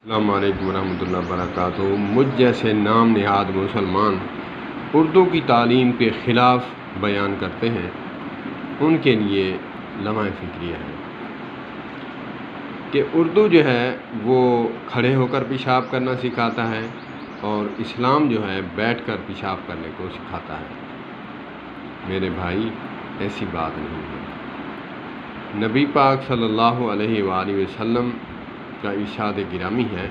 السلام علیکم ورحمۃ اللہ وبرکاتہ۔ مجھ جیسے نام نہاد مسلمان اردو کی تعلیم کے خلاف بیان کرتے ہیں، ان کے لیے لمحہ فکریہ ہے کہ اردو جو ہے وہ کھڑے ہو کر پیشاب کرنا سکھاتا ہے اور اسلام جو ہے بیٹھ کر پیشاب کرنے کو سکھاتا ہے۔ میرے بھائی، ایسی بات نہیں ہے۔ نبی پاک صلی اللہ علیہ وآلہ وسلم کا ارشاد گرامی ہے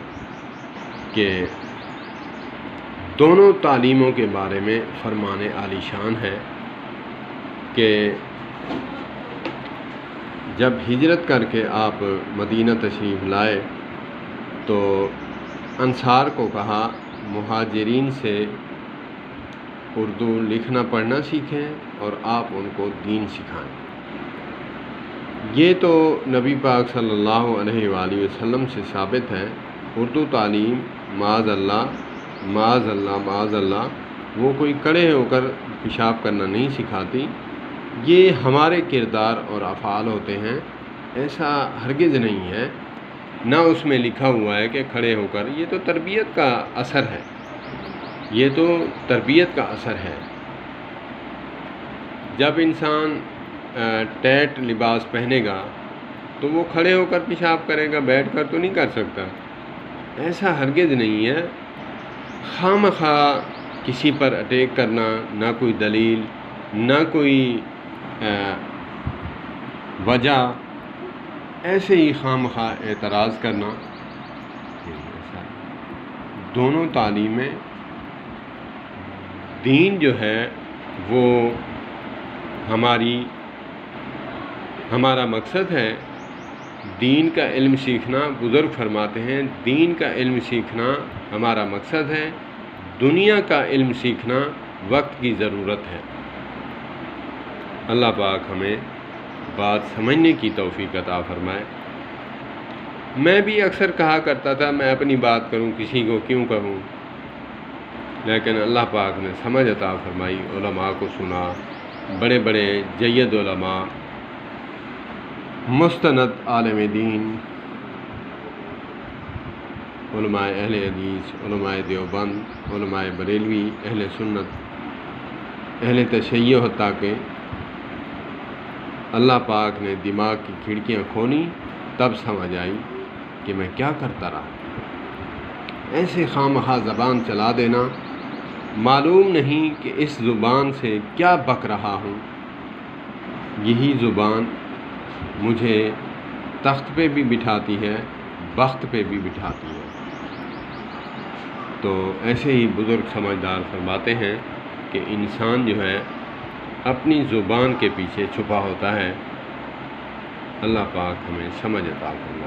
کہ دونوں تعلیموں کے بارے میں فرمان عالی شان ہے کہ جب ہجرت کر کے آپ مدینہ تشریف لائے تو انصار کو کہا مہاجرین سے اردو لکھنا پڑھنا سیکھیں اور آپ ان کو دین سکھائیں۔ یہ تو نبی پاک صلی اللہ علیہ وآلہ وسلم سے ثابت ہے۔ اردو تعلیم معاذ اللہ وہ کوئی کڑے ہو کر پیشاب کرنا نہیں سکھاتی، یہ ہمارے کردار اور افعال ہوتے ہیں، ایسا ہرگز نہیں ہے۔ نہ اس میں لکھا ہوا ہے کہ کھڑے ہو کر، یہ تو تربیت کا اثر ہے، یہ تو تربیت کا اثر ہے۔ جب انسان ٹیٹ لباس پہنے گا تو وہ کھڑے ہو کر پیشاب کرے گا، بیٹھ کر تو نہیں کر سکتا۔ ایسا ہرگز نہیں ہے۔ خواہ کسی پر اٹیک کرنا، نہ کوئی دلیل، نہ کوئی وجہ، ایسے ہی خواہ اعتراض کرنا، دونوں تعلیمیں، دین جو ہے وہ ہمارا مقصد ہے۔ دین کا علم سیکھنا، بزرگ فرماتے ہیں دین کا علم سیکھنا ہمارا مقصد ہے، دنیا کا علم سیکھنا وقت کی ضرورت ہے۔ اللہ پاک ہمیں بات سمجھنے کی توفیق عطا فرمائے۔ میں بھی اکثر کہا کرتا تھا میں اپنی بات کروں، کسی کو کیوں کہوں، لیکن اللہ پاک نے سمجھ عطا فرمائی، علماء کو سنا، بڑے بڑے جید علماء، مستند عالم دین، علماء اہل حدیث، علماء دیوبند، علماء بریلوی، اہل سنت، اہل تشیع، حتیٰ کہ اللہ پاک نے دماغ کی کھڑکیاں کھولی، تب سمجھ آئی کہ میں کیا کرتا رہا۔ ایسے خواہ زبان چلا دینا، معلوم نہیں کہ اس زبان سے کیا بک رہا ہوں، یہی زبان مجھے تخت پہ بھی بٹھاتی ہے، بخت پہ بھی بٹھاتی ہے۔ تو ایسے ہی بزرگ سمجھدار فرماتے ہیں کہ انسان جو ہے اپنی زبان کے پیچھے چھپا ہوتا ہے۔ اللہ پاک ہمیں سمجھ عطا فرمائے۔